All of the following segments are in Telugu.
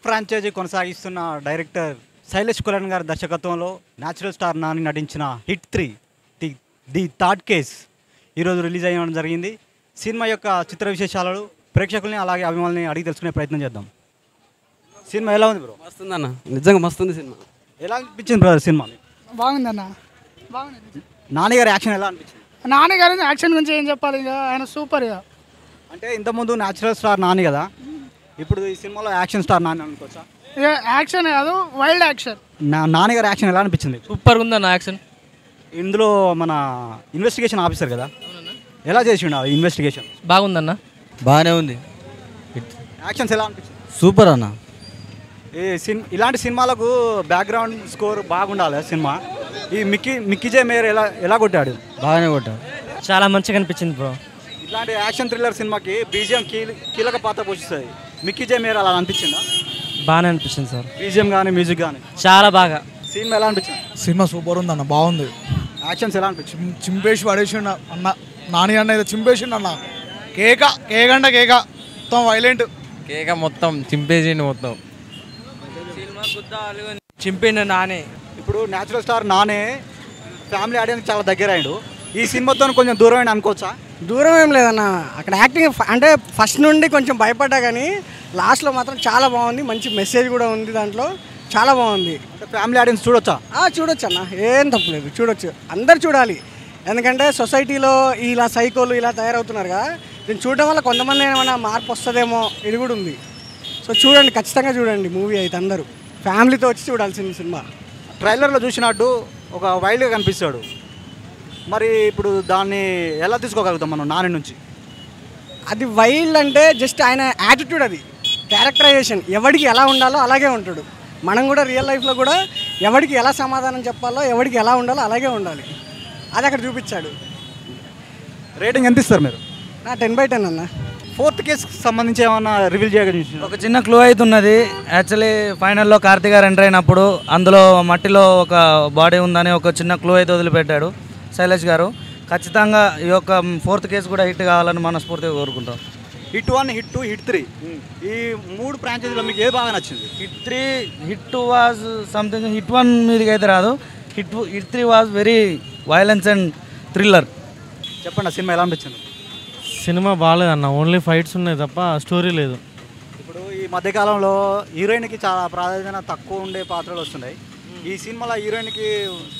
ఫ్రాంచైజీ కొనసాగిస్తున్న డైరెక్టర్ శైలేష్ కులన్ గారి దర్శకత్వంలో న్యాచురల్ స్టార్ నాని నటించిన హిట్ 3 ది థర్డ్ కేస్ ఈరోజు రిలీజ్ అయ్యడం జరిగింది. సినిమా యొక్క చిత్ర విశేషాలను ప్రేక్షకుల్ని అలాగే అభిమానుల్ని అడిగి తెలుసుకునే ప్రయత్నం చేద్దాం. సినిమా ఎలా ఉంది బ్రో? మస్తుందన్న, నిజంగా మస్తుంది సినిమా. ఎలా అనిపించింది బ్రదర్ సినిమా? బాగుందన్న, బాగుంది. నాని గారి యాక్షన్ ఎలా అనిపించింది? నాని గారి యాక్షన్ గురించి ఏం చెప్పాలి, ఇక ఆయన సూపర్. ఇక అంటే ఇంతకుముందు న్యాచురల్ స్టార్ నాని కదా, ఇప్పుడు ఈ సినిమాలో యాక్షన్ స్టార్ నాని అనుకోవచ్చా? ఇక యాక్షన్ కాదు, వైల్డ్ యాక్షన్. నాని గారి యాక్షన్ ఎలా అనిపించింది? సూపర్ ఉందన్న యాక్షన్. ఇందులో మన ఇన్వెస్టిగేషన్ ఆఫీసర్ కదా, ఎలా చేసిండు ఆ ఇన్వెస్టిగేషన్? బాగుందన్న, బాగానే ఉంది. యాక్షన్స్ ఎలా అనిపించింది? సూపర్ అన్న. ఇలాంటి సినిమాలకు బ్యాక్గ్రౌండ్ స్కోర్ బాగుండాలి. సినిమా ఈ మిక్కీ జే మేయర్ ఎలా కొట్టాడు? బాగానే కొట్టాడు, చాలా మంచిగా అనిపించింది బ్రో. ఇట్లాంటి యాక్షన్ థ్రిల్లర్ సినిమాకి బీజిఎం కీలక పాత్ర పోషిస్తుంది. మిక్కీ జే మేయర్ అలా అనిపించిందా? బాగానే అనిపించింది సార్. బీజిఎం కానీ మ్యూజిక్ కానీ చాలా బాగా. సినిమా ఎలా అనిపించింది? సినిమా సూపర్ ఉంది అన్న, బాగుంది. యాక్షన్స్ ఎలా అనిపించింది? చింపేసి పడేసిండు అన్న, నాని అన్న అయితే చింపేసిండు అన్న. కేక మొత్తం వైలెంట్, కేక మొత్తం చింపేసిండు మొత్తం. చింపిండు నానే. ఇప్పుడు న్యాచురల్ స్టార్ నానే ఫ్యామిలీ ఆడియన్స్ చాలా దగ్గర అయ్యాడు. ఈ సినిమాతో కొంచెం దూరమైన అనుకోవచ్చా? దూరం ఏం లేదన్న, అక్కడ యాక్టింగ్ అంటే ఫస్ట్ నుండి కొంచెం భయపడ్డా కానీ లాస్ట్లో మాత్రం చాలా బాగుంది. మంచి మెసేజ్ కూడా ఉంది దాంట్లో, చాలా బాగుంది. ఫ్యామిలీ ఆడియన్స్ చూడొచ్చా? చూడొచ్చు అన్న, ఏం తప్పలేదు, చూడొచ్చు. అందరు చూడాలి, ఎందుకంటే సొసైటీలో ఇలా సైకోలు ఇలా తయారవుతున్నారు కదా, దీన్ని చూడడం వల్ల కొంతమంది ఏమైనా మార్పు వస్తుందేమో, ఇది కూడా ఉంది. సో చూడండి, ఖచ్చితంగా చూడండి మూవీ అయితే. అందరూ ఫ్యామిలీతో వచ్చి చూడాల్సిన సినిమా. ట్రైలర్లో చూసినట్టు ఒక వైల్డ్గా కనిపిస్తాడు. మరి ఇప్పుడు దాన్ని ఎలా తీసుకోగలుగుతాం మనం నాని నుంచి? అది వైల్డ్ అంటే జస్ట్ ఆయన యాటిట్యూడ్, అది క్యారెక్టరైజేషన్. ఎవడికి ఎలా ఉండాలో అలాగే ఉంటాడు. మనం కూడా రియల్ లైఫ్లో కూడా ఎవడికి ఎలా సమాధానం చెప్పాలో, ఎవడికి ఎలా ఉండాలో అలాగే ఉండాలి. అది అక్కడ చూపించాడు. రేటింగ్ ఎంత ఇస్తారు మీరు? నా 10/10 అన్న. 4th కేసుకి సంబంధించి ఏమన్నా రివీల్ చేయగలిగి? ఒక చిన్న క్లూ అవుతున్నది. యాక్చువల్లీ ఫైనల్లో కార్తీక్ గారు ఎంటర్ అయినప్పుడు అందులో మట్టిలో ఒక బాడీ ఉందని ఒక చిన్న క్లూ అయితే వదిలిపెట్టాడు శైలేష్ గారు. ఖచ్చితంగా ఈ యొక్క 4th కేసు కూడా హిట్ కావాలని మనస్ఫూర్తిగా కోరుకుంటాం. హిట్ 1, హిట్ 2, హిట్ 3 ఈ 3 ఫ్రాంచైజీలో మీకు ఏ బాగా నచ్చింది? Hit 2 was something. హిట్ 1 మీదకి అయితే రాదు. Hit 3 was very violence and thriller. చెప్పండి, సినిమా ఎలా అనిపించింది? సినిమా బాగాలేదన్న, ఓన్లీ ఫైట్స్ ఉన్నాయి తప్ప స్టోరీ లేదు. ఇప్పుడు ఈ మధ్యకాలంలో హీరోయిన్కి చాలా ప్రాధాన్యత తక్కువ ఉండే పాత్రలు వస్తున్నాయి. ఈ సినిమాలో హీరోయిన్కి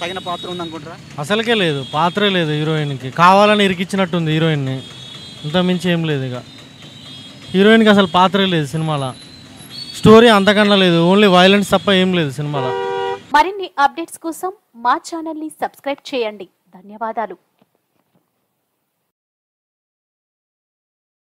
తగిన పాత్ర ఉందనుకుంటారా? అసలుకే లేదు, పాత్రే లేదు హీరోయిన్కి. కావాలని ఇరికిచ్చినట్టుంది హీరోయిన్ని, ఇంత మించి ఏం లేదు. ఇక హీరోయిన్కి అసలు పాత్రే లేదు సినిమాలో. స్టోరీ అంతకన్నా లేదు, ఓన్లీ వైలెన్స్ తప్ప ఏం లేదు సినిమాలో. మరిన్ని అప్డేట్స్ కోసం మా ఛానల్ని సబ్స్క్రైబ్ చేయండి. ధన్యవాదాలు.